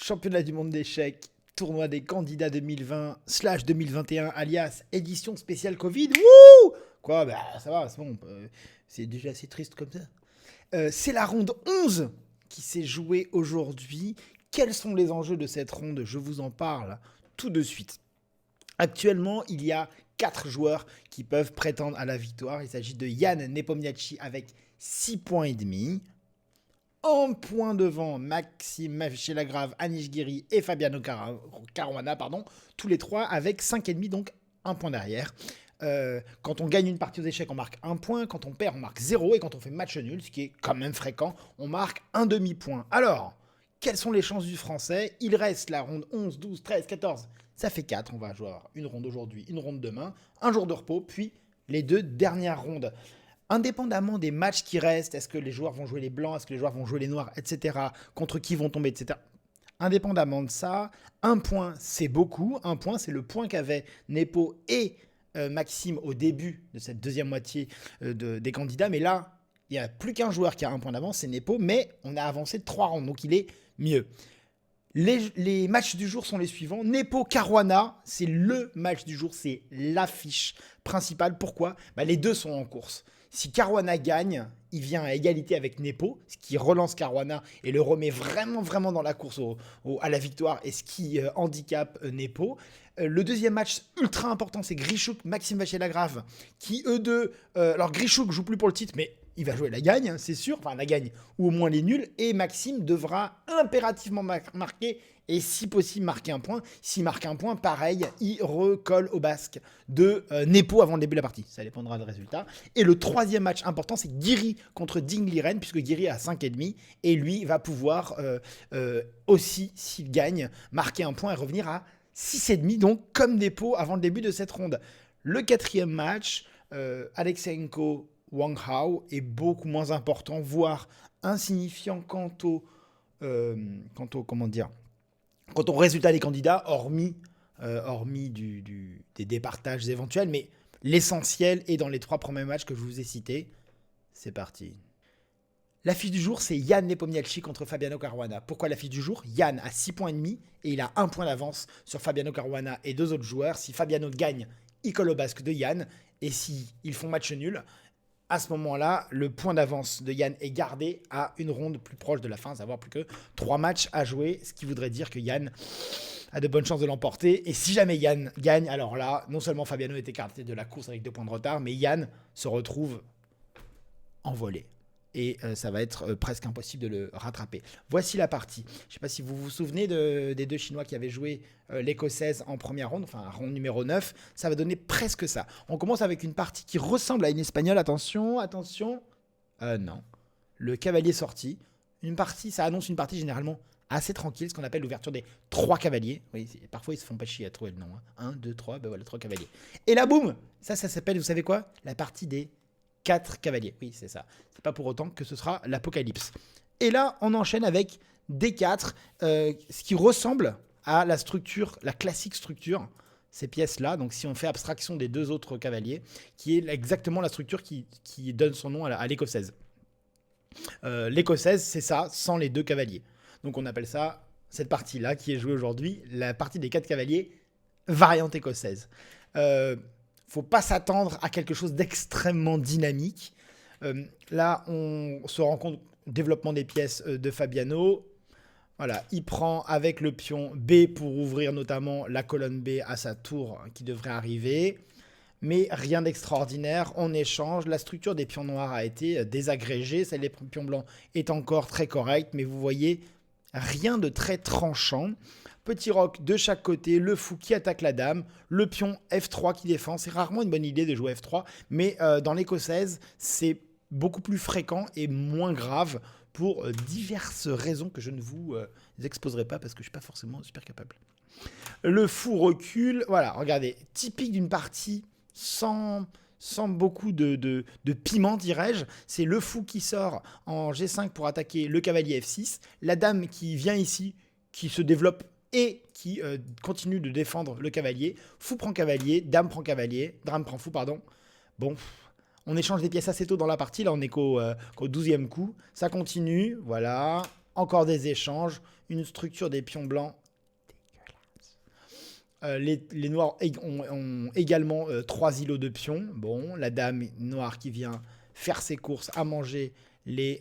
championnat du monde d'échecs, tournoi des candidats 2020/2021, alias édition spéciale Covid. Wouh! Quoi, bah ça va, c'est bon. C'est déjà assez triste comme ça. C'est la ronde 11 qui s'est jouée aujourd'hui. Quels sont les enjeux de cette ronde? Je vous en parle tout de suite. Actuellement, il y a 4 joueurs qui peuvent prétendre à la victoire. Il s'agit de Yann Nepomniachtchi avec 6 points et demi. En point devant, Maxime Machelagrave, Anish Giri et Fabiano Caruana, tous les trois avec 5,5, donc un point derrière. Quand on gagne une partie aux échecs, on marque 1 point. Quand on perd, on marque 0. Et quand on fait match nul, ce qui est quand même fréquent, on marque un demi-point. Alors, quelles sont les chances du français? Il reste la ronde 11, 12, 13, 14. Ça fait 4. On va jouer une ronde aujourd'hui, une ronde demain, un jour de repos, puis les 2 dernières rondes. Indépendamment des matchs qui restent, est-ce que les joueurs vont jouer les blancs, est-ce que les joueurs vont jouer les noirs, etc., contre qui vont tomber, etc. Indépendamment de ça, un point, c'est beaucoup. Un point, c'est le point qu'avaient Nepo et Maxime au début de cette deuxième moitié des candidats. Mais là, il n'y a plus qu'un joueur qui a un point d'avance, c'est Nepo, mais on a avancé de 3 rounds, donc il est mieux. Les matchs du jour sont les suivants. Nepo Caruana, c'est le match du jour, c'est l'affiche principale. Pourquoi? Les deux sont en course. Si Caruana gagne, il vient à égalité avec Nepo, ce qui relance Caruana et le remet vraiment dans la course à la victoire, et ce qui handicape Nepo. Le deuxième match ultra important, c'est Grichouk, Maxime Vachier-Lagrave, qui eux deux... alors Grichouk joue plus pour le titre, mais il va jouer la gagne, c'est sûr, enfin la gagne, ou au moins les nuls, et Maxime devra impérativement marquer, et si possible marquer un point. S'il marque un point, pareil, il recolle au basque de Nepo avant le début de la partie. Ça dépendra du résultat. Et le troisième match important, c'est Giri contre Ding Liren, puisque Giri a 5,5, et lui va pouvoir aussi, s'il gagne, marquer un point et revenir à 6,5, donc comme Nepo avant le début de cette ronde. Le quatrième match, Alexeyenko Wang Hao est beaucoup moins important, voire insignifiant quant au résultat des candidats, hormis des départages éventuels. Mais l'essentiel est dans les 3 premiers matchs que je vous ai cités. C'est parti. L'affiche du jour, c'est Yann Nepomniachtchi contre Fabiano Caruana. Pourquoi l'affiche du jour? Yann a 6 points et demi et il a 1 point d'avance sur Fabiano Caruana et 2 autres joueurs. Si Fabiano gagne, il colle au basque de Yann. Et s'ils font match nul, à ce moment-là, le point d'avance de Yann est gardé à une ronde plus proche de la fin, à savoir plus que 3 matchs à jouer, ce qui voudrait dire que Yann a de bonnes chances de l'emporter. Et si jamais Yann gagne, alors là, non seulement Fabiano est écarté de la course avec 2 points de retard, mais Yann se retrouve envolé. Et ça va être presque impossible de le rattraper. Voici la partie. Je ne sais pas si vous vous souvenez des 2 Chinois qui avaient joué l'écossaise en première ronde, enfin ronde numéro 9. Ça va donner presque ça. On commence avec une partie qui ressemble à une espagnole. Attention. Non. Le cavalier sorti. Ça annonce une partie généralement assez tranquille, ce qu'on appelle l'ouverture des 3 cavaliers. Oui, parfois ils se font pas chier à trouver le nom. 1, 2, 3, ben voilà, 3 cavaliers. Et là, boum, ça s'appelle, vous savez quoi? La partie des 4 cavaliers. Oui, c'est ça. C'est pas pour autant que ce sera l'apocalypse. Et là, on enchaîne avec D4, ce qui ressemble à la structure, la classique structure, ces pièces-là. Donc, si on fait abstraction des 2 autres cavaliers, qui est exactement la structure qui donne son nom à l'écossaise. L'écossaise, c'est ça, sans les 2 cavaliers. Donc, on appelle ça, cette partie-là, qui est jouée aujourd'hui, la partie des 4 cavaliers, variante écossaise. Faut pas s'attendre à quelque chose d'extrêmement dynamique. Là, on se rend compte du développement des pièces de Fabiano. Voilà, il prend avec le pion B pour ouvrir notamment la colonne B à sa tour qui devrait arriver. Mais rien d'extraordinaire. En échange, la structure des pions noirs a été désagrégée. Celle des pions blancs est encore très correcte. Mais vous voyez, rien de très tranchant. Petit roc de chaque côté, le fou qui attaque la dame, le pion F3 qui défend. C'est rarement une bonne idée de jouer F3, mais dans l'écossaise, c'est beaucoup plus fréquent et moins grave pour diverses raisons que je ne vous exposerai pas parce que je ne suis pas forcément super capable. Le fou recule, voilà, regardez, typique d'une partie sans beaucoup de piment, dirais-je. C'est le fou qui sort en G5 pour attaquer le cavalier F6, la dame qui vient ici, qui se développe et qui continue de défendre le cavalier. Fou prend cavalier, dame prend cavalier, dame prend fou, pardon. Bon, on échange des pièces assez tôt dans la partie, là on est qu'au 12e coup. Ça continue, voilà. Encore des échanges. Une structure des pions blancs. Les noirs ont également 3 îlots de pions. Bon, la dame noire qui vient faire ses courses à manger les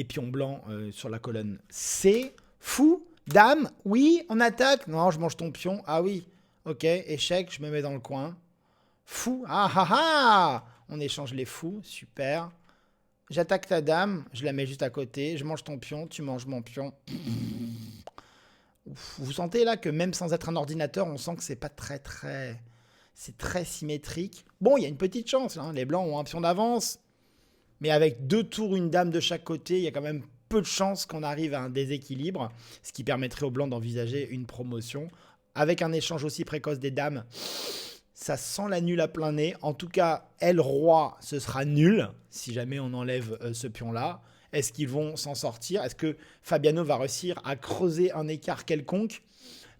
pions blancs sur la colonne C. Fou, dame, oui, on attaque. Non, je mange ton pion. Ah oui, ok, échec, je me mets dans le coin. Fou, ah ah ah. On échange les fous, super. J'attaque ta dame, je la mets juste à côté. Je mange ton pion, tu manges mon pion. Vous sentez là que même sans être un ordinateur, on sent que c'est pas c'est très symétrique. Bon, il y a une petite chance, hein. Les blancs ont un pion d'avance. Mais avec 2 tours, une dame de chaque côté, il y a quand même peu de chances qu'on arrive à un déséquilibre. Ce qui permettrait aux blancs d'envisager une promotion. Avec un échange aussi précoce des dames, ça sent la nulle à plein nez. En tout cas, elle, roi, ce sera nul si jamais on enlève ce pion-là. Est-ce qu'ils vont s'en sortir? Est-ce que Fabiano va réussir à creuser un écart quelconque?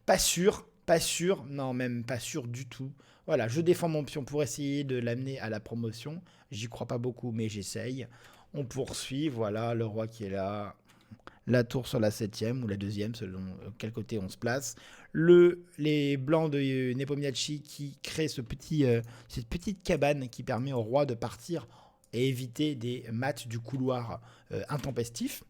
Pas sûr, pas sûr. Non, même pas sûr du tout. Voilà, je défends mon pion pour essayer de l'amener à la promotion. J'y crois pas beaucoup, mais j'essaye. On poursuit, voilà, le roi qui est là. La tour sur la 7e ou la 2e, selon quel côté on se place. Les blancs de Nepomniachtchi qui créent cette petite cabane qui permet au roi de partir et éviter des matchs du couloir intempestifs.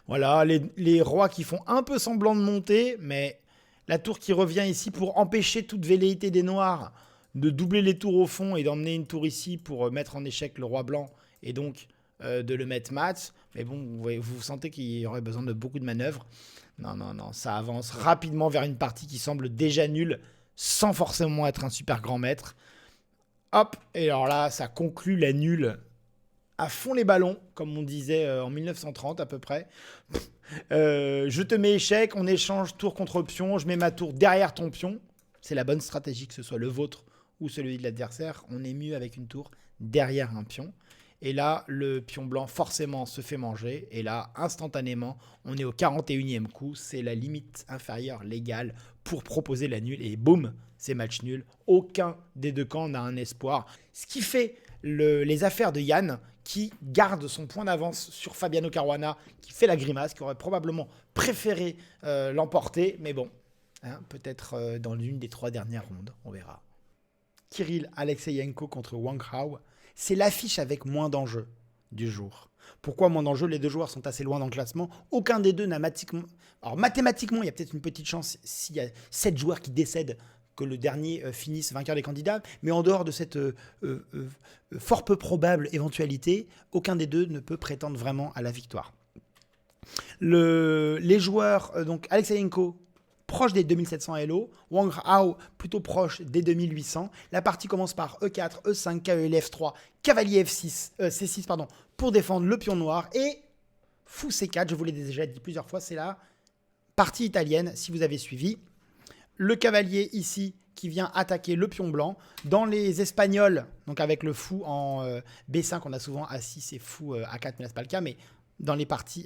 Voilà, les rois qui font un peu semblant de monter, mais la tour qui revient ici pour empêcher toute velléité des noirs de doubler les tours au fond et d'emmener une tour ici pour mettre en échec le roi blanc et donc de le mettre mat. Mais bon, vous sentez qu'il y aurait besoin de beaucoup de manœuvres. Non, non, non, ça avance rapidement vers une partie qui semble déjà nulle sans forcément être un super grand maître. Hop, et alors là, ça conclut la nulle à fond les ballons, comme on disait en 1930 à peu près. Je te mets échec, on échange tour contre pion, je mets ma tour derrière ton pion. C'est la bonne stratégie, que ce soit le vôtre ou celui de l'adversaire. On est mieux avec une tour derrière un pion. Et là, le pion blanc forcément se fait manger. Et là, instantanément, on est au 41e coup. C'est la limite inférieure légale pour proposer la nulle. Et boum, c'est match nul. Aucun des deux camps n'a un espoir. Ce qui fait les affaires de Yann, qui garde son point d'avance sur Fabiano Caruana, qui fait la grimace, qui aurait probablement préféré l'emporter. Mais bon, hein, peut-être dans l'une des 3 dernières rondes, on verra. Kirill Alexeyenko contre Wang Hao. C'est l'affiche avec moins d'enjeux du jour. Pourquoi moins d'enjeux? Les deux joueurs sont assez loin dans le classement. Aucun des deux n'a mathématiquement... Alors mathématiquement, il y a peut-être une petite chance s'il y a 7 joueurs qui décèdent que le dernier finisse vainqueur des candidats. Mais en dehors de cette fort peu probable éventualité, aucun des deux ne peut prétendre vraiment à la victoire. Les joueurs, donc Alexeyenko, proche des 2700 Elo, Wang Hao plutôt proche des 2800. La partie commence par E4, E5, KEL F3, cavalier F6, C6 pardon, pour défendre le pion noir et fou C4, je vous l'ai déjà dit plusieurs fois, c'est la partie italienne si vous avez suivi. Le cavalier ici qui vient attaquer le pion blanc. Dans les Espagnols, donc avec le fou en B5, on a souvent A6 et fou A4, mais là c'est pas le cas, mais dans les parties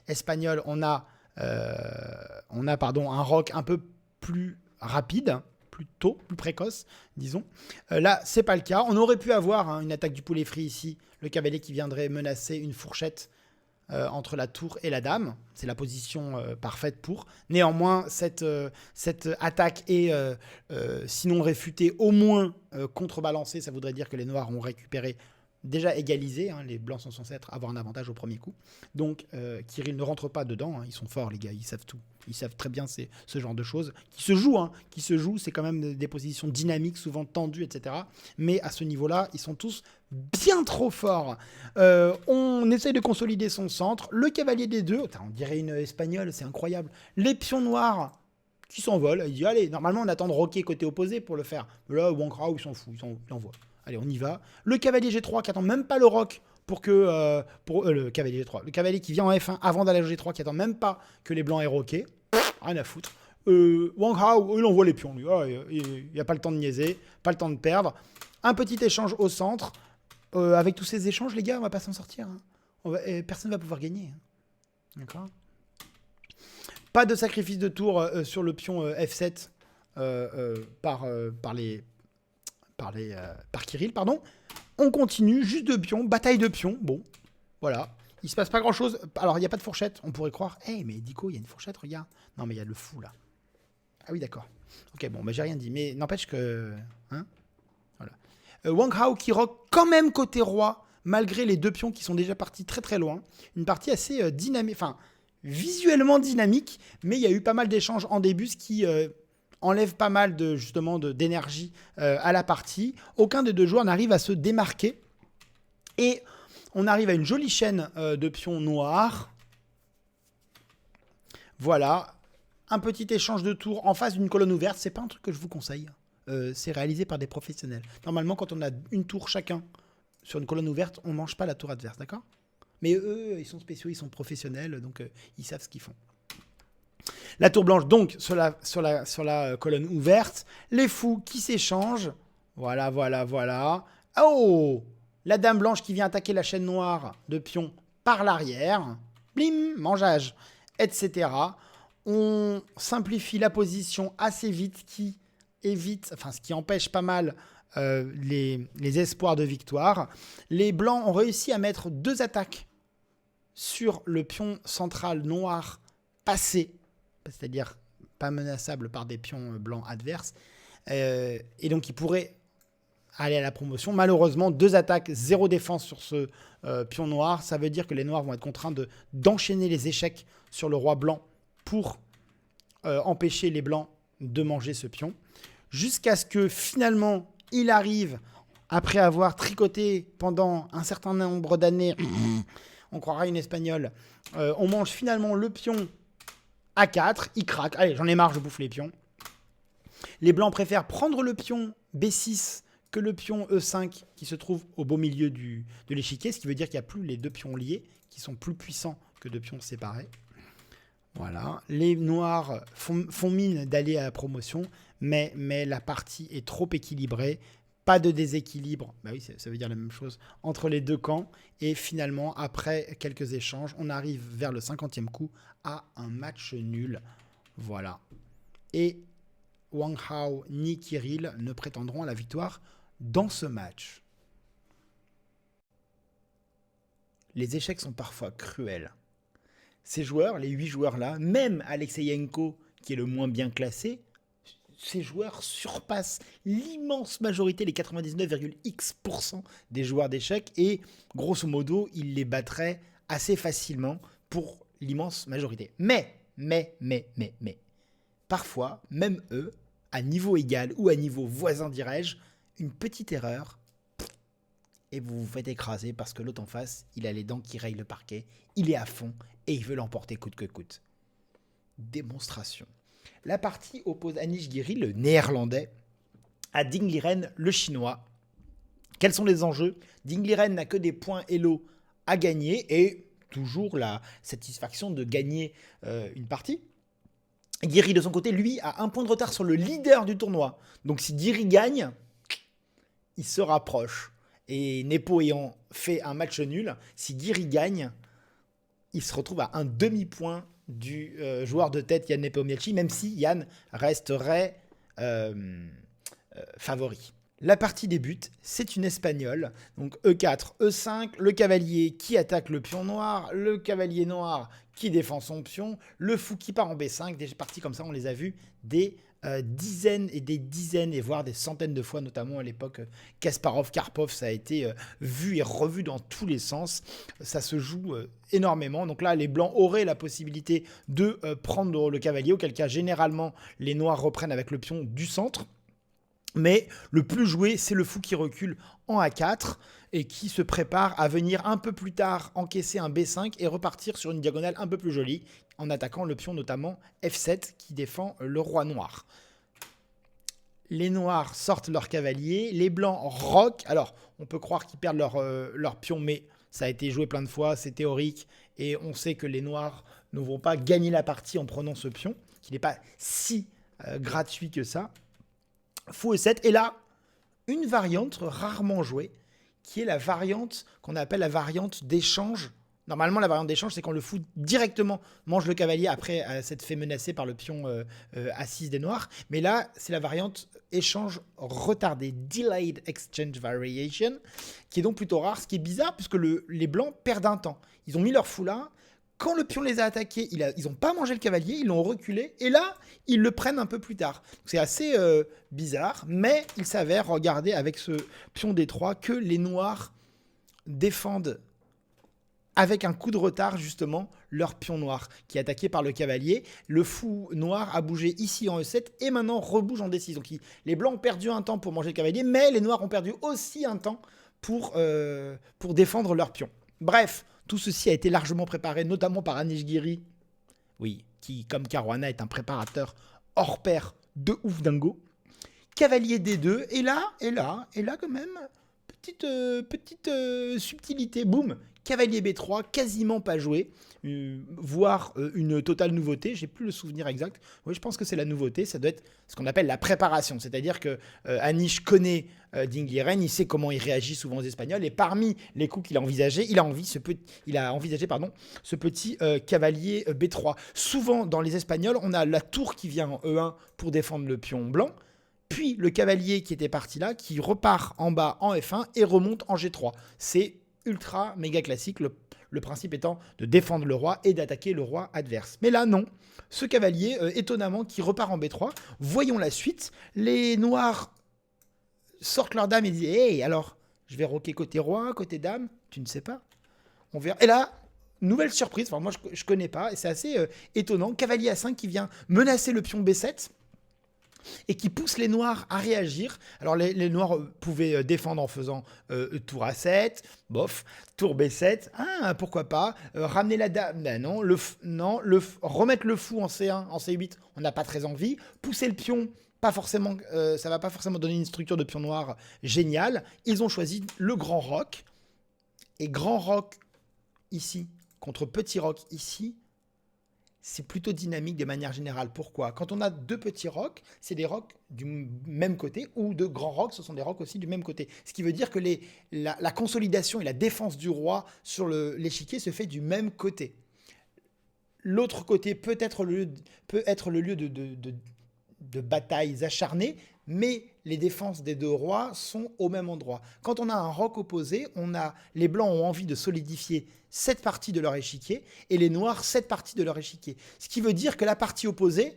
espagnoles, on a un rock un peu plus rapide, plus tôt, plus précoce, disons. Là, c'est pas le cas. On aurait pu avoir une attaque du poulet frit ici, le cavalier qui viendrait menacer une fourchette entre la tour et la dame. C'est la position parfaite pour. Néanmoins, cette attaque est sinon réfutée, au moins contrebalancée. Ça voudrait dire que les noirs ont récupéré déjà égalisé, hein, les blancs sont censés avoir un avantage au premier coup. Donc Kirill ne rentre pas dedans, hein, ils sont forts les gars, ils savent tout. Ils savent très bien ce genre de choses qui se jouent, c'est quand même des positions dynamiques, souvent tendues, etc. Mais à ce niveau-là, ils sont tous bien trop forts. On essaye de consolider son centre. Le cavalier des deux, on dirait une espagnole, c'est incroyable. Les pions noirs qui s'envolent, il dit allez, normalement on attend de roquer côté opposé pour le faire. Mais là, Wang Hao, il s'en fout, il envoie. Allez, on y va. Le cavalier G3 qui attend même pas le roc pour que... le cavalier G3. Le cavalier qui vient en F1 avant d'aller au G3 qui attend même pas que les blancs aient roqué. Rien à foutre. Wang Hao, il envoie les pions, lui. Il n'y a pas le temps de niaiser, pas le temps de perdre. Un petit échange au centre. Avec tous ces échanges, les gars, on va pas s'en sortir. Hein. Personne ne va pouvoir gagner. Hein. D'accord. Pas de sacrifice de tour sur le pion F7 par Kirill, pardon. On continue, juste de pions, bataille de pions. Bon, voilà. Il se passe pas grand-chose. Alors, il n'y a pas de fourchette. On pourrait croire, hey, mais Dico, il y a une fourchette, regarde. Non, mais il y a le fou, là. Ah oui, d'accord. Ok, bon, j'ai rien dit. Mais n'empêche que... Hein, voilà. Wang Hao qui rock quand même côté roi, malgré les 2 pions qui sont déjà partis très très loin. Une partie assez dynamique, enfin, visuellement dynamique, mais il y a eu pas mal d'échanges en début, ce qui enlève pas mal d'énergie à la partie. Aucun des 2 joueurs n'arrive à se démarquer. Et on arrive à une jolie chaîne de pions noirs. Voilà. Un petit échange de tours en face d'une colonne ouverte. C'est pas un truc que je vous conseille. C'est réalisé par des professionnels. Normalement, quand on a une tour chacun sur une colonne ouverte, on ne mange pas la tour adverse, d'accord? Mais eux, ils sont spéciaux, ils sont professionnels, donc ils savent ce qu'ils font. La tour blanche, donc, sur la colonne ouverte. Les fous qui s'échangent. Voilà, voilà, voilà. Oh! La dame blanche qui vient attaquer la chaîne noire de pions par l'arrière. Blim, mangeage, etc. On simplifie la position assez vite, qui évite, enfin, ce qui empêche pas mal les espoirs de victoire. Les blancs ont réussi à mettre 2 attaques sur le pion central noir passé, c'est-à-dire pas menaçable par des pions blancs adverses. Et donc, ils pourraient aller à la promotion. Malheureusement, 2 attaques, 0 défense sur ce pion noir. Ça veut dire que les noirs vont être contraints d'enchaîner les échecs sur le roi blanc pour empêcher les blancs de manger ce pion. Jusqu'à ce que finalement, il arrive, après avoir tricoté pendant un certain nombre d'années, on croirait une espagnole, on mange finalement le pion A4, il craque. Allez, j'en ai marre, je bouffe les pions. Les blancs préfèrent prendre le pion B6 que le pion E5 qui se trouve au beau milieu de l'échiquier, ce qui veut dire qu'il n'y a plus les 2 pions liés, qui sont plus puissants que 2 pions séparés. Voilà. Les noirs font mine d'aller à la promotion, mais la partie est trop équilibrée. Pas de déséquilibre, bah oui, ça veut dire la même chose, entre les 2 camps. Et finalement, après quelques échanges, on arrive vers le 50e coup à un match nul. Voilà. Et Wang Hao ni Kirill ne prétendront à la victoire dans ce match. Les échecs sont parfois cruels. Ces joueurs, les 8 joueurs-là, même Alexeyenko, qui est le moins bien classé, ces joueurs surpassent l'immense majorité, les 99,x% des joueurs d'échecs, et grosso modo, ils les battraient assez facilement pour l'immense majorité. Mais, parfois, même eux, à niveau égal ou à niveau voisin, dirais-je, une petite erreur, et vous vous faites écraser parce que l'autre en face, il a les dents qui rayent le parquet, il est à fond, et il veut l'emporter coûte que coûte. Démonstration. La partie oppose Anish Giri, le néerlandais, à Ding Liren, le chinois. Quels sont les enjeux? Ding Liren n'a que des points Elo à gagner et toujours la satisfaction de gagner une partie. Giri, de son côté, lui, a un point de retard sur le leader du tournoi. Donc si Giri gagne, il se rapproche. Et Nepo ayant fait un match nul, si Giri gagne, il se retrouve à un demi-point du joueur de tête Yann Nepomniachtchi, même si Yann resterait favori. La partie débute, c'est une espagnole, donc E4, E5, le cavalier qui attaque le pion noir, le cavalier noir qui défend son pion, le fou qui part en B5, des parties comme ça, on les a vues des dizaines et des dizaines, et voire des centaines de fois, notamment à l'époque Kasparov-Karpov, ça a été vu et revu dans tous les sens, ça se joue énormément, donc là les blancs auraient la possibilité de prendre le cavalier, auquel cas généralement les noirs reprennent avec le pion du centre, mais le plus joué c'est le fou qui recule en A4 et qui se prépare à venir un peu plus tard encaisser un B5 et repartir sur une diagonale un peu plus jolie, en attaquant le pion notamment F7 qui défend le roi noir. Les noirs sortent leur cavalier, les blancs roquent. Alors, on peut croire qu'ils perdent leur pion, mais ça a été joué plein de fois, c'est théorique, et on sait que les noirs ne vont pas gagner la partie en prenant ce pion, qui n'est pas si gratuit que ça. Fou E7, et là, une variante rarement jouée, qui est la variante qu'on appelle la variante d'échange Normalement, la variante d'échange, c'est quand le fou directement mange le cavalier après s'être fait menacer par le pion A6 des noirs. Mais là, c'est la variante échange retardé, Delayed Exchange Variation, qui est donc plutôt rare, ce qui est bizarre puisque les blancs perdent un temps. Ils ont mis leur fou là. Quand le pion les a attaqués, ils n'ont pas mangé le cavalier, ils l'ont reculé. Et là, ils le prennent un peu plus tard. C'est assez bizarre, mais il s'avère, regardez, avec ce pion D3, que les noirs défendent avec un coup de retard, justement, leur pion noir qui est attaqué par le cavalier. Le fou noir a bougé ici en E7 et maintenant rebouge en D6. Donc les blancs ont perdu un temps pour manger le cavalier, mais les noirs ont perdu aussi un temps pour défendre leur pion. Bref, tout ceci a été largement préparé, notamment par Anish Giri, oui, qui, comme Caruana, est un préparateur hors pair de ouf dingo. Cavalier D2, et là, quand même, petite subtilité, boum. Cavalier B3, quasiment pas joué, voire une totale nouveauté. J'ai plus le souvenir exact. Oui, je pense que c'est la nouveauté. Ça doit être ce qu'on appelle la préparation. C'est-à-dire que Anish connaît Dinguirain, il sait comment il réagit souvent aux Espagnols. Et parmi les coups qu'il a envisagés, il a envisagé ce petit cavalier B3. Souvent, dans les Espagnols, on a la tour qui vient en E1 pour défendre le pion blanc. Puis le cavalier qui était parti là, qui repart en bas en F1 et remonte en G3. C'est ultra méga classique, le principe étant de défendre le roi et d'attaquer le roi adverse. Mais là, non. Ce cavalier, étonnamment, qui repart en B3. Voyons la suite. Les noirs sortent leur dame et disent « Hey, alors, je vais roquer côté roi, côté dame ?» Tu ne sais pas. On verra. Et là, nouvelle surprise. Enfin, moi, je ne connais pas. Et c'est assez étonnant. Cavalier A5 qui vient menacer le pion B7. Et qui pousse les noirs à réagir. Alors les noirs pouvaient défendre en faisant tour A7, bof, tour B7, pourquoi pas, ramener la dame, ben non, remettre le fou en C1, en C8, on n'a pas très envie, pousser le pion, pas forcément, ça va pas forcément donner une structure de pion noir géniale. Ils ont choisi le grand roc, et grand roc ici, contre petit roc ici, c'est plutôt dynamique de manière générale. Pourquoi ? Quand on a deux petits rocs, c'est des rocs du même côté, ou de grands rocs, ce sont des rocs aussi du même côté. Ce qui veut dire que la consolidation et la défense du roi sur l'échiquier se fait du même côté. L'autre côté peut être le lieu de batailles acharnées, mais les défenses des deux rois sont au même endroit. Quand on a un roc opposé, les blancs ont envie de solidifier cette partie de leur échiquier et les noirs cette partie de leur échiquier. Ce qui veut dire que la partie opposée,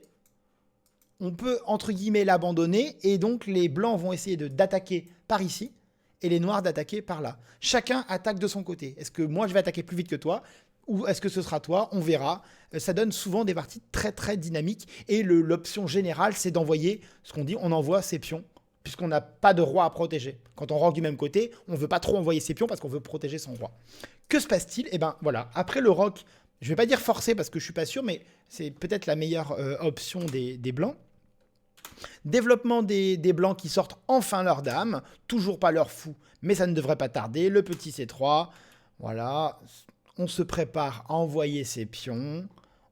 on peut entre guillemets l'abandonner et donc les blancs vont essayer d'attaquer par ici et les noirs d'attaquer par là. Chacun attaque de son côté. Est-ce que moi je vais attaquer plus vite que toi ? Ou est-ce que ce sera toi ? On verra. Ça donne souvent des parties très très dynamiques. Et l'option générale, c'est d'envoyer ce qu'on dit, on envoie ses pions, puisqu'on n'a pas de roi à protéger. Quand on roque du même côté, on ne veut pas trop envoyer ses pions parce qu'on veut protéger son roi. Que se passe-t-il ? Eh bien voilà, après le roc, je ne vais pas dire forcé parce que je ne suis pas sûr, mais c'est peut-être la meilleure option des blancs. Développement des blancs qui sortent enfin leur dame, toujours pas leur fou, mais ça ne devrait pas tarder. Le petit C3, voilà. On se prépare à envoyer ses pions,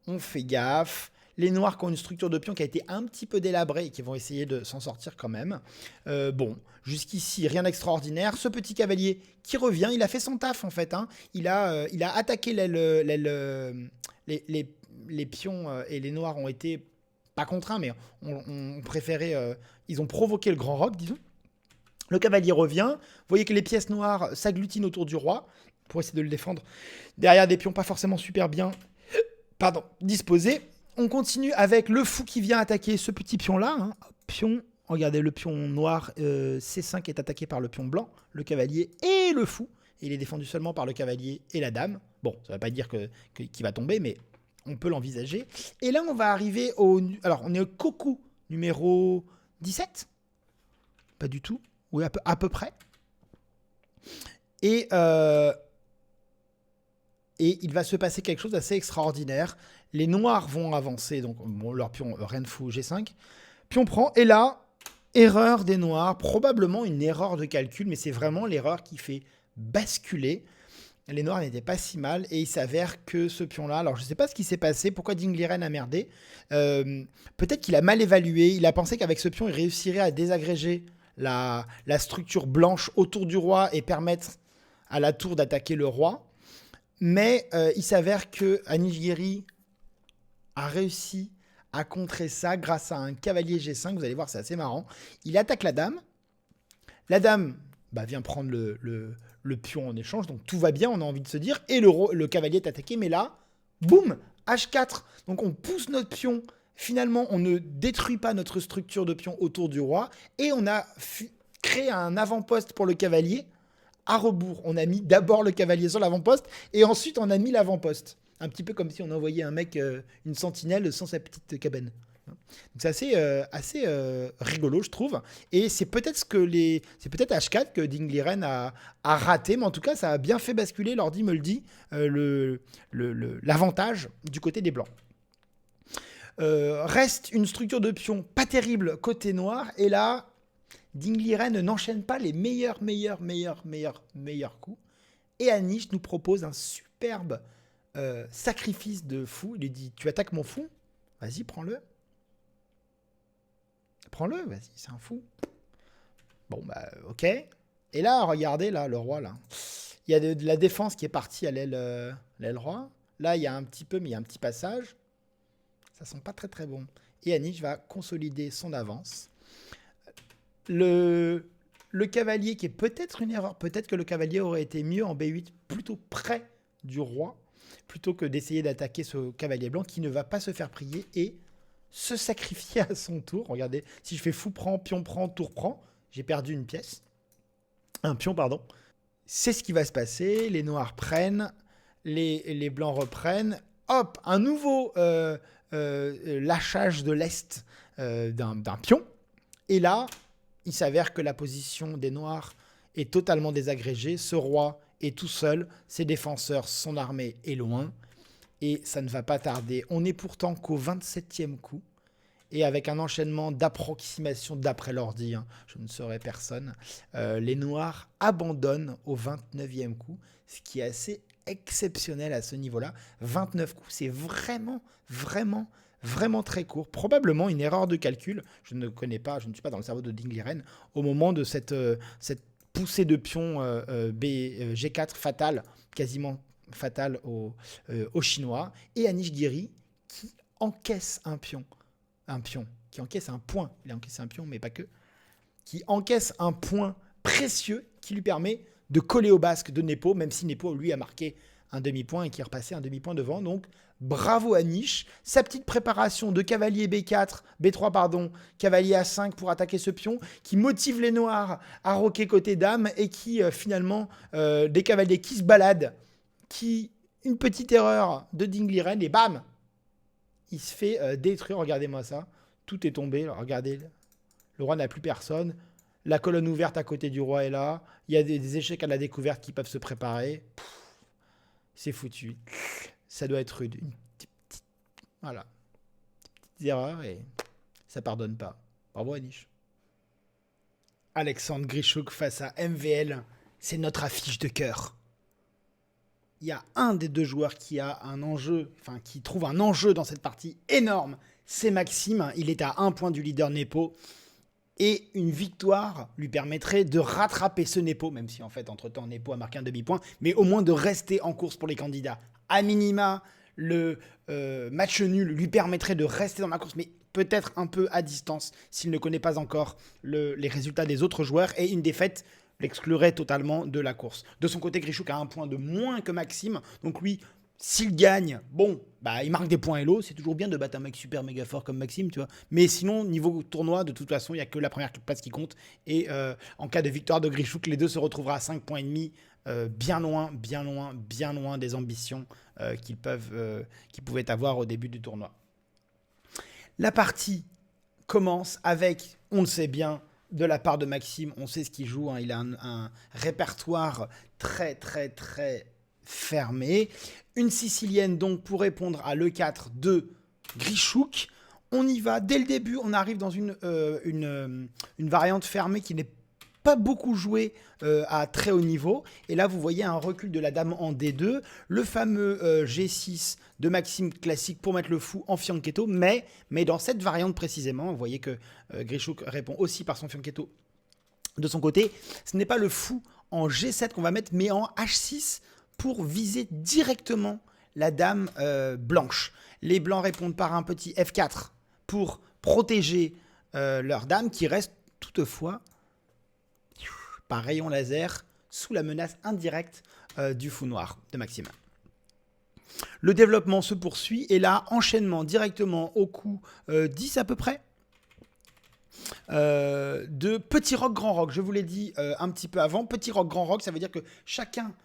on fait gaffe. Les noirs qui ont une structure de pion qui a été un petit peu délabrée et qui vont essayer de s'en sortir quand même. Bon, jusqu'ici, rien d'extraordinaire. Ce petit cavalier qui revient, il a fait son taf en fait. Il a attaqué les pions et les noirs ont été, pas contraints, mais on préféré, ils ont provoqué le grand roc, disons. Le cavalier revient. Vous voyez que les pièces noires s'agglutinent autour du roi pour essayer de le défendre derrière des pions pas forcément super bien disposés. On continue avec le fou qui vient attaquer ce petit pion-là. Pion, regardez, le pion noir C5 est attaqué par le pion blanc, le cavalier et le fou. Il est défendu seulement par le cavalier et la dame. Bon, ça ne veut pas dire qu'il va tomber, mais on peut l'envisager. Et là, on va arriver alors, on est au coucou numéro 17 ? Pas du tout. Oui, à peu près. Et il va se passer quelque chose d'assez extraordinaire. Les noirs vont avancer, donc bon, leur pion, reine fou, G5. Pion prend, et là, erreur des noirs, probablement une erreur de calcul, mais c'est vraiment l'erreur qui fait basculer. Les noirs n'étaient pas si mal, et il s'avère que ce pion-là, alors je ne sais pas ce qui s'est passé, pourquoi Dinguirain a merdé. Peut-être qu'il a mal évalué, il a pensé qu'avec ce pion, il réussirait à désagréger la structure blanche autour du roi et permettre à la tour d'attaquer le roi. Mais il s'avère que Anish Giri a réussi à contrer ça grâce à un cavalier G5. Vous allez voir, c'est assez marrant. Il attaque la dame. La dame vient prendre le pion en échange. Donc tout va bien, on a envie de se dire. Et le cavalier est attaqué. Mais là, boum, H4. Donc on pousse notre pion. Finalement, on ne détruit pas notre structure de pion autour du roi. Et on a créé un avant-poste pour le cavalier à rebours. On a mis d'abord le cavalier sur l'avant-poste. Et ensuite, on a mis l'avant-poste. Un petit peu comme si on envoyait un mec, une sentinelle sans sa petite cabane. Donc c'est assez rigolo, je trouve. Et c'est peut-être H4 que Ding Liren a raté, mais en tout cas, ça a bien fait basculer, l'ordi me le dit, l'avantage du côté des blancs. Reste une structure de pion pas terrible côté noir, et là, Ding Liren n'enchaîne pas les meilleurs coups. Et Anish nous propose un superbe sacrifice de fou. Il lui dit, tu attaques mon fou ? Vas-y, prends-le. Prends-le, vas-y, c'est un fou. Bon, ok. Et là, regardez, là, le roi, là. Il y a de la défense qui est partie à l'aile roi. Là, il y a un petit peu, mais il y a un petit passage. Ça sent pas très, très bon. Et Anish va consolider son avance. Le cavalier, qui est peut-être une erreur, peut-être que le cavalier aurait été mieux en B8, plutôt près du roi, plutôt que d'essayer d'attaquer ce cavalier blanc qui ne va pas se faire prier et se sacrifier à son tour. Regardez, si je fais fou prend, pion prend, tour prend, j'ai perdu une pièce. Un pion, pardon. C'est ce qui va se passer. Les noirs prennent, les blancs reprennent. Hop, un nouveau lâchage de l'Est d'un pion. Et là, il s'avère que la position des noirs est totalement désagrégée. Ce roi est tout seul. Ses défenseurs, son armée est loin. Et ça ne va pas tarder. On est pourtant qu'au 27e coup. Et avec un enchaînement d'approximation d'après l'ordi, je ne saurais personne, les noirs abandonnent au 29e coup. Ce qui est assez exceptionnel à ce niveau-là. 29 coups, c'est vraiment très court. Probablement une erreur de calcul. Je ne connais pas, je ne suis pas dans le cerveau de Ding Liren. Au moment de cette poussée de pion G4 fatale, quasiment fatale aux Chinois. Et Anish Giri qui encaisse un pion, qui encaisse un point. Il a encaissé un pion, mais pas que. Qui encaisse un point précieux qui lui permet de coller au basque de Nepo, même si Nepo, lui, a marqué un demi-point et qui est repassé un demi-point devant. Donc, bravo Anish. Sa petite préparation de cavalier B3, pardon, cavalier A5 pour attaquer ce pion, qui motive les noirs à roquer côté dame et qui, finalement, des cavaliers qui se baladent, une petite erreur de Ding Liren et bam, il se fait détruire. Regardez-moi ça. Tout est tombé. Alors, regardez, le roi n'a plus personne. La colonne ouverte à côté du roi est là. Il y a des échecs à la découverte qui peuvent se préparer. C'est foutu. Ça doit être rude. Voilà. Petites erreurs et ça pardonne pas. Bravo Anish. Alexandre Grischuk face à MVL. C'est notre affiche de cœur. Il y a un des deux joueurs qui a un enjeu, qui trouve un enjeu dans cette partie énorme. C'est Maxime. Il est à 1 point du leader Nepo. Et une victoire lui permettrait de rattraper ce Nepo, même si en fait, entre-temps, Nepo a marqué un demi-point, mais au moins de rester en course pour les candidats. À minima, le match nul lui permettrait de rester dans la course, mais peut-être un peu à distance, s'il ne connaît pas encore les résultats des autres joueurs. Et une défaite l'exclurait totalement de la course. De son côté, Grischuk a 1 point de moins que Maxime, donc lui... S'il gagne, il marque des points hello. C'est toujours bien de battre un mec super méga fort comme Maxime, tu vois. Mais sinon, niveau tournoi, de toute façon, il n'y a que la première place qui compte. Et en cas de victoire de Grischuk, les deux se retrouvera à 5 points et demi, bien loin des ambitions qu'ils pouvaient avoir au début du tournoi. La partie commence avec, on le sait bien, de la part de Maxime, on sait ce qu'il joue. Il a un répertoire très fermé. Une sicilienne donc pour répondre à l'E4 de Grischuk. On y va dès le début, on arrive dans une variante fermée qui n'est pas beaucoup jouée à très haut niveau. Et là, vous voyez un recul de la dame en D2, le fameux G6 de Maxime classique pour mettre le fou en fianchetto, mais dans cette variante précisément, vous voyez que Grischuk répond aussi par son fianchetto de son côté. Ce n'est pas le fou en G7 qu'on va mettre, mais en H6 pour viser directement la dame blanche. Les blancs répondent par un petit F4 pour protéger leur dame qui reste toutefois par rayon laser sous la menace indirecte du fou noir de Maxime. Le développement se poursuit et là, enchaînement directement au coup 10 à peu près de petit roc, grand roc. Je vous l'ai dit un petit peu avant. Petit roc, grand roc, ça veut dire que chacun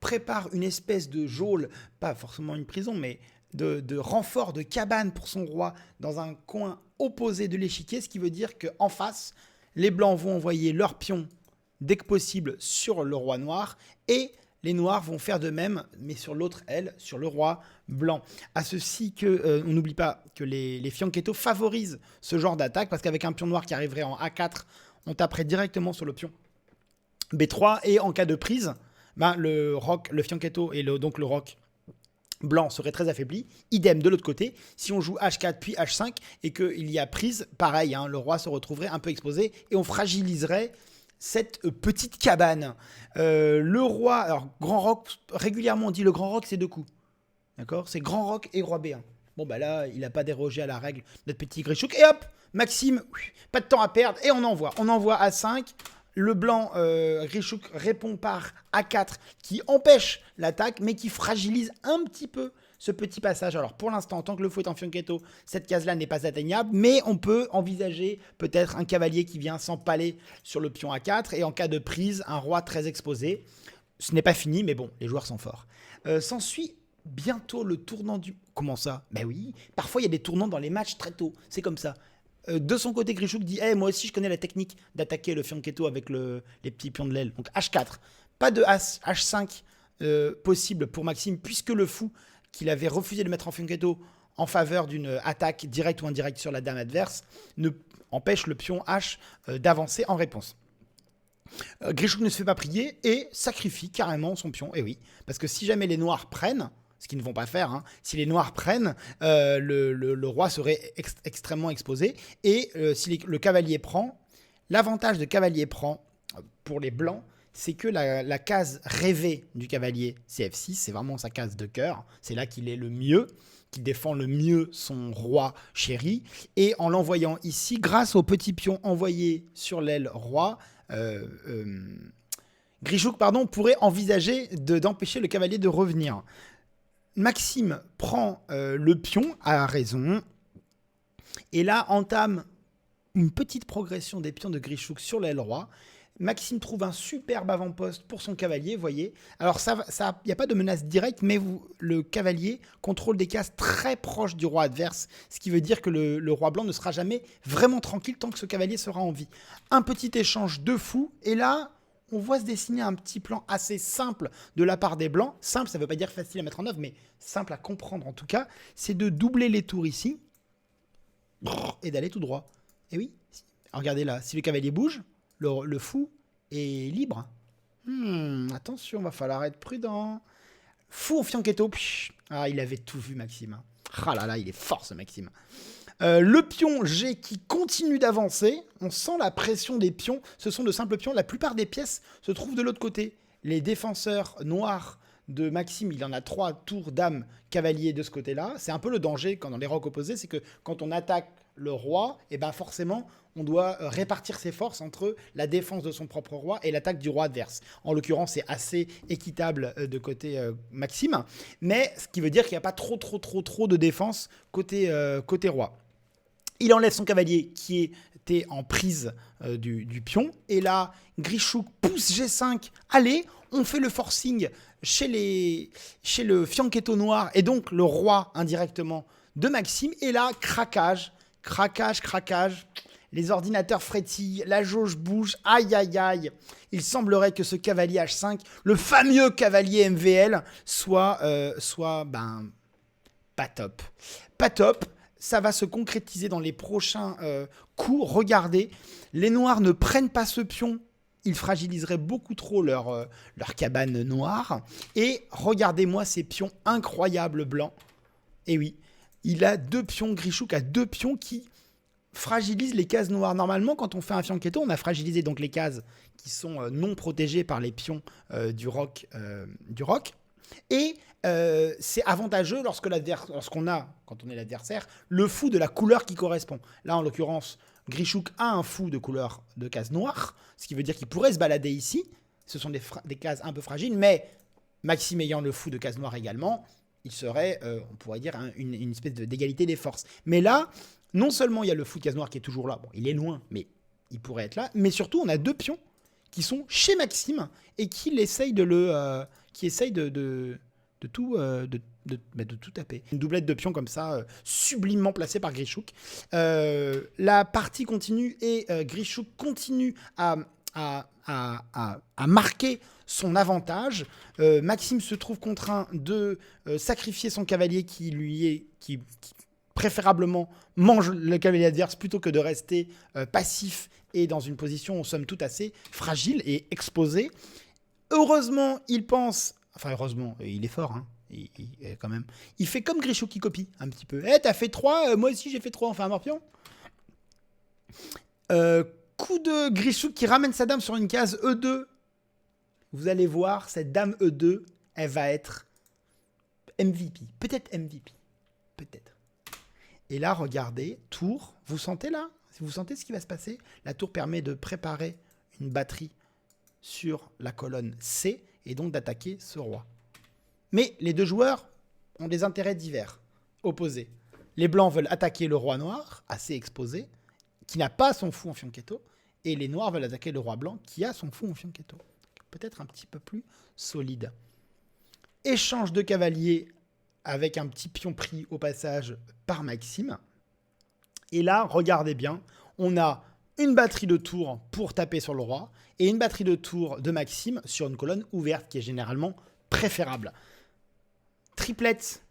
prépare une espèce de geôle, pas forcément une prison, mais de renfort, de cabane pour son roi dans un coin opposé de l'échiquier, ce qui veut dire qu'en face, les blancs vont envoyer leurs pions dès que possible sur le roi noir et les noirs vont faire de même, mais sur l'autre aile, sur le roi blanc. À ceci que, on n'oublie pas que les fianchetto favorisent ce genre d'attaque, parce qu'avec un pion noir qui arriverait en A4, on taperait directement sur le pion B3, et en cas de prise, ben, le fianchetto et donc le roc blanc serait très affaibli. Idem de l'autre côté, si on joue H4 puis H5 et qu'il y a prise, pareil, hein, le roi se retrouverait un peu exposé et on fragiliserait cette petite cabane. Le roi, alors grand roc, régulièrement on dit le grand roc c'est 2 coups. D'accord? C'est grand roc et roi B1. Bon bah là, il n'a pas dérogé à la règle, notre petit Grichouk. Et hop, Maxime, pas de temps à perdre et on envoie. On envoie A5. Le blanc Grichouk répond par A4 qui empêche l'attaque mais qui fragilise un petit peu ce petit passage. Alors pour l'instant, en tant que le fou est en fianchetto, cette case-là n'est pas atteignable, mais on peut envisager peut-être un cavalier qui vient s'empaler sur le pion A4 et en cas de prise, un roi très exposé. Ce n'est pas fini, mais bon, les joueurs sont forts. S'ensuit bientôt le tournant du... Comment ça? Ben oui, parfois il y a des tournants dans les matchs très tôt, c'est comme ça. De son côté, Grichouk dit hey, moi aussi je connais la technique d'attaquer le fianchetto avec les petits pions de l'aile. Donc H4, pas de H5 possible pour Maxime, puisque le fou qu'il avait refusé de mettre en fianchetto en faveur d'une attaque directe ou indirecte sur la dame adverse ne empêche le pion H d'avancer en réponse. Grichouk ne se fait pas prier et sacrifie carrément son pion. Et oui, parce que si jamais les noirs prennent, ce qu'ils ne vont pas faire, hein, si les noirs prennent, le roi serait extrêmement exposé. Et si le cavalier prend, l'avantage de cavalier prend pour les blancs, c'est que la case rêvée du cavalier, c'est F6, c'est vraiment sa case de cœur. C'est là qu'il est le mieux, qu'il défend le mieux son roi chéri. Et en l'envoyant ici, grâce au petit pion envoyé sur l'aile roi, Grichouk pourrait envisager d'empêcher le cavalier de revenir. Maxime prend le pion à raison et là entame une petite progression des pions de Grichouk sur l'aile roi. Maxime trouve un superbe avant-poste pour son cavalier, voyez. Alors, il n'y a pas de menace directe, mais le cavalier contrôle des cases très proches du roi adverse, ce qui veut dire que le roi blanc ne sera jamais vraiment tranquille tant que ce cavalier sera en vie. Un petit échange de fous, et là, on voit se dessiner un petit plan assez simple de la part des blancs. Simple, ça ne veut pas dire facile à mettre en œuvre, mais simple à comprendre en tout cas. C'est de doubler les tours ici, et d'aller tout droit. Et oui, regardez là, si le cavalier bouge, le fou est libre. Attention, va falloir être prudent. Fou au fianchetto. Ah, il avait tout vu, Maxime. Ah là là, il est fort, ce Maxime. Le pion G qui continue d'avancer. On sent la pression des pions. Ce sont de simples pions. La plupart des pièces se trouvent de l'autre côté. Les défenseurs noirs de Maxime, il en a 3 tours, dame, cavalier de ce côté-là. C'est un peu le danger quand dans les rocs opposés, c'est que quand on attaque le roi, et ben forcément, on doit répartir ses forces entre la défense de son propre roi et l'attaque du roi adverse. En l'occurrence, c'est assez équitable de côté Maxime, mais ce qui veut dire qu'il n'y a pas trop de défense côté roi. Il enlève son cavalier qui était en prise du pion, et là, Grichouk pousse G5, allez, on fait le forcing chez le fianchetto noir, et donc le roi indirectement de Maxime, et là, craquage, les ordinateurs frétillent, la jauge bouge, aïe aïe aïe. Il semblerait que ce cavalier H5, le fameux cavalier MVL, soit pas top. Pas top, ça va se concrétiser dans les prochains coups. Regardez, les noirs ne prennent pas ce pion, ils fragiliseraient beaucoup trop leur cabane noire. Et regardez-moi ces pions incroyables blancs. Et oui, il a 2 pions, Grichouk a 2 pions qui fragilisent les cases noires. Normalement, quand on fait un fianchetto, on a fragilisé donc les cases qui sont non protégées par les pions du roc. Et c'est avantageux lorsqu'on a, quand on est l'adversaire, le fou de la couleur qui correspond. Là, en l'occurrence, Grichouk a un fou de couleur de case noire, ce qui veut dire qu'il pourrait se balader ici. Ce sont des cases un peu fragiles, mais Maxime ayant le fou de case noire également, il serait, on pourrait dire, une espèce d'égalité des forces. Mais là, non seulement il y a le fou de case noire qui est toujours là, bon, il est loin, mais il pourrait être là, mais surtout on a 2 pions qui sont chez Maxime et qui essayent de tout taper. Une doublette de pions comme ça, sublimement placée par Grichouk. La partie continue et Grichouk continue à marquer son avantage. Maxime se trouve contraint de sacrifier son cavalier qui préférablement mange le cavalier adverse plutôt que de rester passif et dans une position somme toute assez fragile et exposée. Heureusement, il pense... Enfin, heureusement, il est fort, hein. Quand même. Il fait comme Grichouk qui copie un petit peu. T'as fait 3, moi aussi j'ai fait 3, enfin un morpion. Coup de Grichouk qui ramène sa dame sur une case E2. Vous allez voir, cette dame E2, elle va être MVP. Peut-être MVP. Peut-être. Et là, regardez, tour. Vous sentez là? Vous sentez ce qui va se passer? La tour permet de préparer une batterie sur la colonne C et donc d'attaquer ce roi. Mais les 2 joueurs ont des intérêts divers, opposés. Les blancs veulent attaquer le roi noir, assez exposé, qui n'a pas son fou en fianchetto, et les noirs veulent attaquer le roi blanc, qui a son fou en fianchetto. Peut-être un petit peu plus solide. Échange de cavaliers avec un petit pion pris au passage par Maxime. Et là, regardez bien, on a une batterie de tours pour taper sur le roi et une batterie de tours de Maxime sur une colonne ouverte qui est généralement préférable. Triplette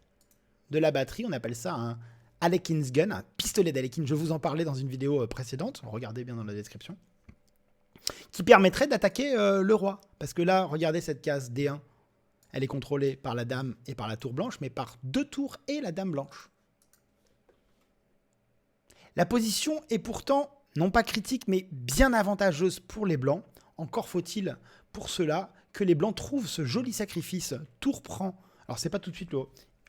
de la batterie, on appelle ça un Alekin's Gun, un pistolet d'Alekin. Je vous en parlais dans une vidéo précédente, regardez bien dans la description, qui permettrait d'attaquer le roi. Parce que là, regardez cette case D1, elle est contrôlée par la dame et par la tour blanche, mais par 2 tours et la dame blanche. La position est pourtant, non pas critique, mais bien avantageuse pour les blancs. Encore faut-il, pour cela, que les blancs trouvent ce joli sacrifice. Tour prend. Alors, c'est pas tout de suite le...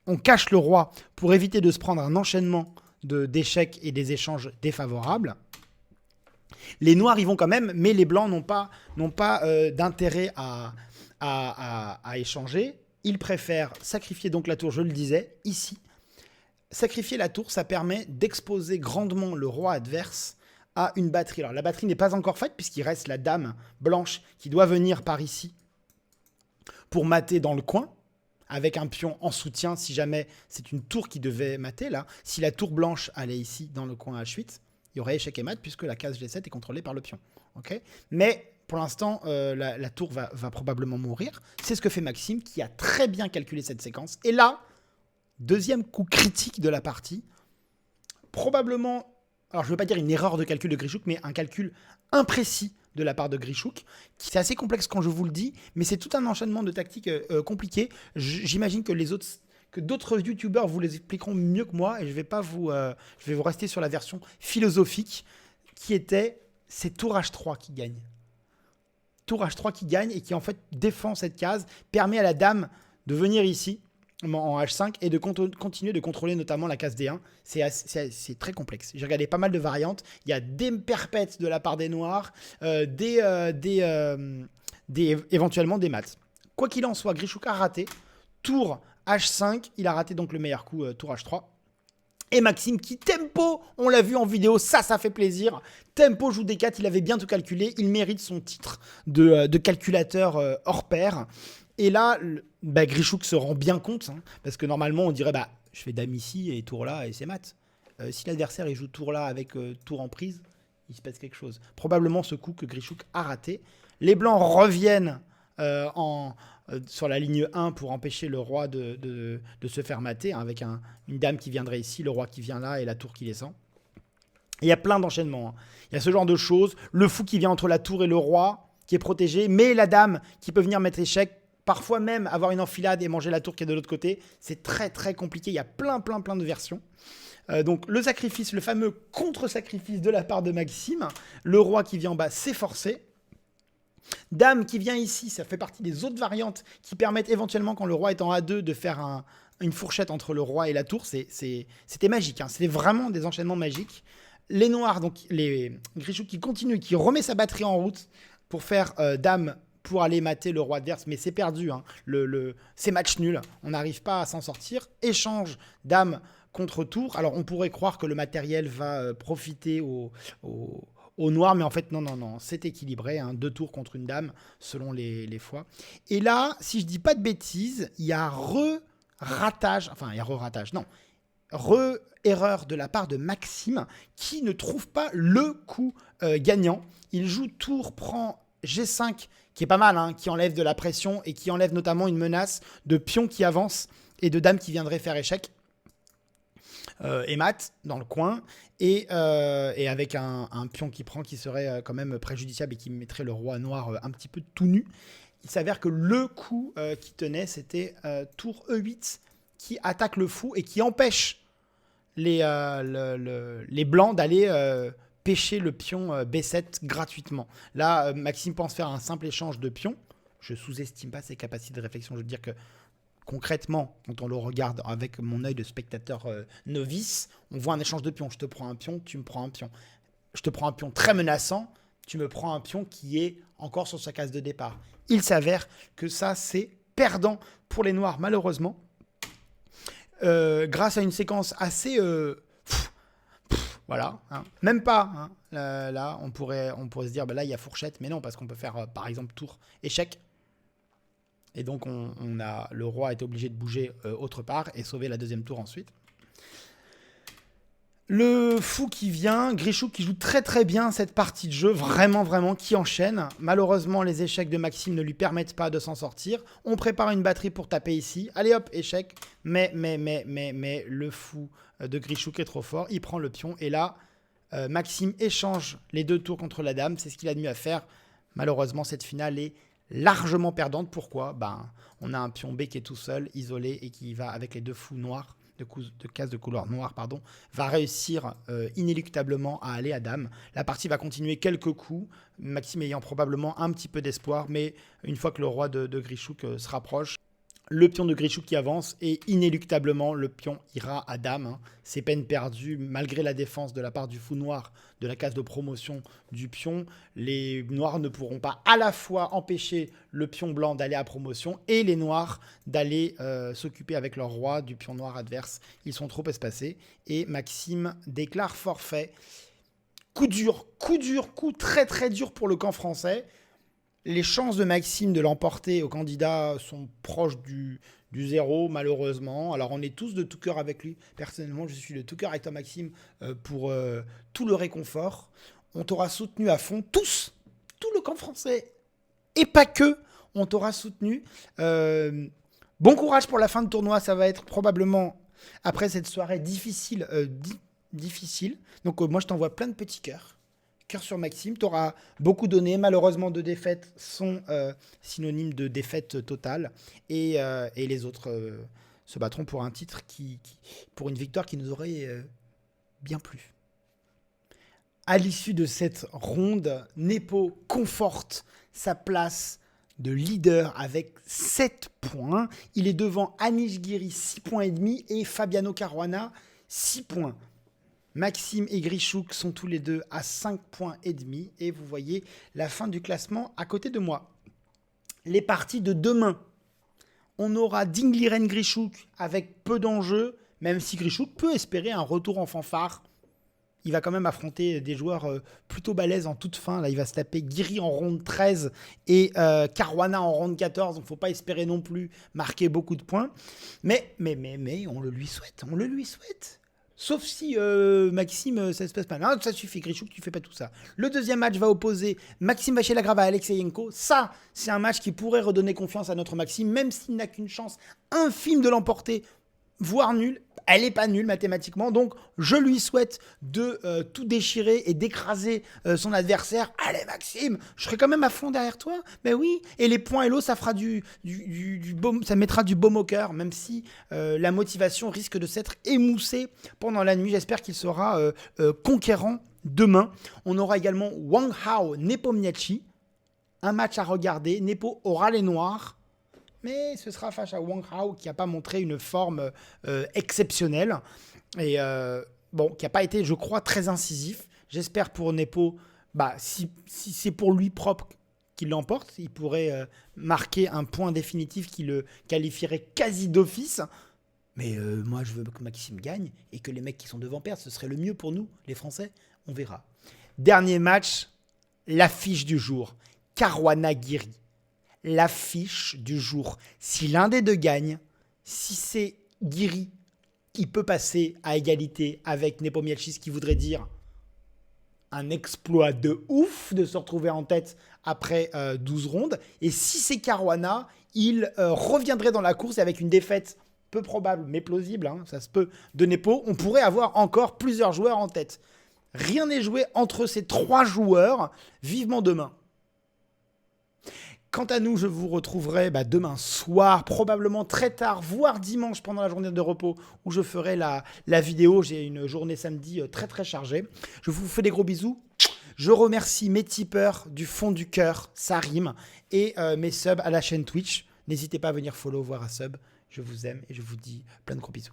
On cache le roi pour éviter de se prendre un enchaînement d'échecs et des échanges défavorables. Les noirs y vont quand même, mais les blancs n'ont pas d'intérêt à échanger. Ils préfèrent sacrifier donc la tour, je le disais, ici. Sacrifier la tour, ça permet d'exposer grandement le roi adverse à une batterie. Alors la batterie n'est pas encore faite puisqu'il reste la dame blanche qui doit venir par ici pour mater dans le coin avec un pion en soutien si jamais c'est une tour qui devait mater là. Si la tour blanche allait ici dans le coin H8, il y aurait échec et mat puisque la case G7 est contrôlée par le pion. Okay, mais pour l'instant, la tour va probablement mourir. C'est ce que fait Maxime qui a très bien calculé cette séquence. Et là, deuxième coup critique de la partie, probablement, alors je ne veux pas dire une erreur de calcul de Grichouk, mais un calcul imprécis de la part de Grichouk. C'est assez complexe quand je vous le dis, mais c'est tout un enchaînement de tactiques compliquées. J'imagine que d'autres youtubeurs vous les expliqueront mieux que moi, et je vais vous rester sur la version philosophique, qui était, c'est tour H3 qui gagne. Tour H3 qui gagne et qui en fait défend cette case, permet à la dame de venir ici, en H5 et de continuer de contrôler notamment la case D1. C'est très complexe. J'ai regardé pas mal de variantes. Il y a des perpètes de la part des noirs, éventuellement des maths. Quoi qu'il en soit, Grichouk a raté. Tour H5, il a raté donc le meilleur coup, tour H3. Et Maxime qui tempo, on l'a vu en vidéo, ça fait plaisir. Tempo joue D4, il avait bien tout calculé. Il mérite son titre de calculateur hors pair. Et là, Grichouk se rend bien compte, hein, parce que normalement, on dirait, je fais dame ici et tour là, et c'est mat. Si l'adversaire il joue tour là avec tour en prise, il se passe quelque chose. Probablement ce coup que Grichouk a raté. Les blancs reviennent sur la ligne 1 pour empêcher le roi de se faire mater, hein, avec une dame qui viendrait ici, le roi qui vient là et la tour qui descend. Il y a plein d'enchaînements. Hein. Il y a ce genre de choses. Le fou qui vient entre la tour et le roi, qui est protégé, mais la dame qui peut venir mettre échec. Parfois même avoir une enfilade et manger la tour qui est de l'autre côté. C'est très très compliqué. Il y a plein de versions. Donc le sacrifice, le fameux contre-sacrifice de la part de Maxime. Le roi qui vient en bas, c'est forcé. Dame qui vient ici, ça fait partie des autres variantes qui permettent éventuellement, quand le roi est en A2, de faire une fourchette entre le roi et la tour. C'était magique, hein. C'était vraiment des enchaînements magiques. Les noirs, donc les Grichuk qui continue, qui remet sa batterie en route pour faire dame pour aller mater le roi adverse, mais c'est perdu, hein. C'est match nul, on n'arrive pas à s'en sortir. Échange dame contre tour. Alors on pourrait croire que le matériel va profiter au noir, mais en fait non, c'est équilibré, hein. 2 tours contre une dame selon les fois. Et là, si je dis pas de bêtises, il y a ratage, enfin il y a ratage, non, erreur de la part de Maxime qui ne trouve pas le coup gagnant. Il joue tour, prend G5, qui est pas mal, hein, qui enlève de la pression et qui enlève notamment une menace de pion qui avance et de dame qui viendrait faire échec. Et mat dans le coin, et avec un pion qui prend qui serait quand même préjudiciable et qui mettrait le roi noir un petit peu tout nu. Il s'avère que le coup qui tenait, c'était tour E8 qui attaque le fou et qui empêche les blancs d'aller pêcher le pion B7 gratuitement. Là, Maxime pense faire un simple échange de pions. Je sous-estime pas ses capacités de réflexion. Je veux dire que concrètement, quand on le regarde avec mon œil de spectateur novice, on voit un échange de pions. Je te prends un pion, tu me prends un pion. Je te prends un pion très menaçant, tu me prends un pion qui est encore sur sa case de départ. Il s'avère que ça, c'est perdant pour les noirs, malheureusement. Grâce à une séquence assez... voilà, hein. Même pas. Hein. Là, on pourrait se dire, bah là, il y a fourchette. Mais non, parce qu'on peut faire, par exemple, tour, échec. Et donc, le roi est obligé de bouger autre part et sauver la deuxième tour ensuite. Le fou qui vient, Grichuk qui joue très très bien cette partie de jeu, vraiment, qui enchaîne. Malheureusement, les échecs de Maxime ne lui permettent pas de s'en sortir. On prépare une batterie pour taper ici. Allez hop, échec. Mais le fou de Grichuk est trop fort. Il prend le pion et là, Maxime échange les 2 tours contre la dame. C'est ce qu'il a de mieux à faire. Malheureusement, cette finale est largement perdante. Pourquoi ? On a un pion B qui est tout seul, isolé et qui va avec les 2 fous noirs. De cases de couleur noire, va réussir inéluctablement à aller à dame. La partie va continuer quelques coups, Maxime ayant probablement un petit peu d'espoir, mais une fois que le roi de Grichuk se rapproche, le pion de Grichuk qui avance et inéluctablement le pion ira à dame. Hein. C'est peine perdue malgré la défense de la part du fou noir de la case de promotion du pion. Les noirs ne pourront pas à la fois empêcher le pion blanc d'aller à promotion et les noirs d'aller s'occuper avec leur roi du pion noir adverse. Ils sont trop espacés et Maxime déclare forfait. Coup dur, coup très très dur pour le camp français. Les chances de Maxime de l'emporter au candidat sont proches du 0, malheureusement. Alors, on est tous de tout cœur avec lui. Personnellement, je suis de tout cœur avec toi, Maxime, pour tout le réconfort. On t'aura soutenu à fond, tous, tout le camp français, et pas que, on t'aura soutenu. Bon courage pour la fin de tournoi, ça va être probablement, après cette soirée difficile, difficile. Donc, moi, je t'envoie plein de petits cœurs. Cœur sur Maxime, tu auras beaucoup donné. Malheureusement, 2 défaites sont synonymes de défaite totale. Et les autres se battront pour un titre, pour une victoire qui nous aurait bien plu. À l'issue de cette ronde, Nepo conforte sa place de leader avec 7 points. Il est devant Anish Giri, 6 points et demi, et Fabiano Caruana, 6 points. Maxime et Grichuk sont tous les deux à 5 points et demi. Et vous voyez la fin du classement à côté de moi. Les parties de demain. On aura Dingliren Grichuk avec peu d'enjeux, même si Grichuk peut espérer un retour en fanfare. Il va quand même affronter des joueurs plutôt balèzes en toute fin. Là, il va se taper Giri en ronde 13 et Caruana en ronde 14. Donc, il ne faut pas espérer non plus marquer beaucoup de points. Mais on le lui souhaite. Sauf si Maxime, ça se passe pas. Non, ça suffit, Grichuk, tu fais pas tout ça. Le deuxième match va opposer Maxime Vachier-Lagrave à Alexeyenko. Ça, c'est un match qui pourrait redonner confiance à notre Maxime, même s'il n'a qu'une chance infime de l'emporter, voire nulle. Elle n'est pas nulle mathématiquement, donc je lui souhaite de tout déchirer et d'écraser son adversaire. Allez Maxime, je serai quand même à fond derrière toi. Mais oui, et les points Hello, ça fera du baume, ça mettra du baume au cœur, même si la motivation risque de s'être émoussée pendant la nuit. J'espère qu'il sera conquérant demain. On aura également Wang Hao Nepomniachtchi, un match à regarder. Nepo aura les noirs, mais ce sera face à Wang Hao qui n'a pas montré une forme exceptionnelle et qui n'a pas été, je crois, très incisif. J'espère pour Nepo, si c'est pour lui propre qu'il l'emporte, il pourrait marquer un point définitif qui le qualifierait quasi d'office. Mais moi, je veux que Maxime gagne et que les mecs qui sont devant perdent. Ce serait le mieux pour nous, les Français. On verra. Dernier match, l'affiche du jour. Caruana Guiri. L'affiche du jour. Si l'un des deux gagne, si c'est Guiri qui peut passer à égalité avec Nepomniachtchi, ce qui voudrait dire un exploit de ouf de se retrouver en tête après 12 rondes. Et si c'est Caruana, il reviendrait dans la course avec une défaite peu probable, mais plausible, ça se peut, de Nepo. On pourrait avoir encore plusieurs joueurs en tête. Rien n'est joué entre ces 3 joueurs, vivement demain. Quant à nous, je vous retrouverai demain soir, probablement très tard, voire dimanche pendant la journée de repos, où je ferai la vidéo. J'ai une journée samedi très très chargée. Je vous fais des gros bisous. Je remercie mes tipeurs du fond du cœur, ça rime, et mes subs à la chaîne Twitch. N'hésitez pas à venir follow, voir un sub. Je vous aime et je vous dis plein de gros bisous.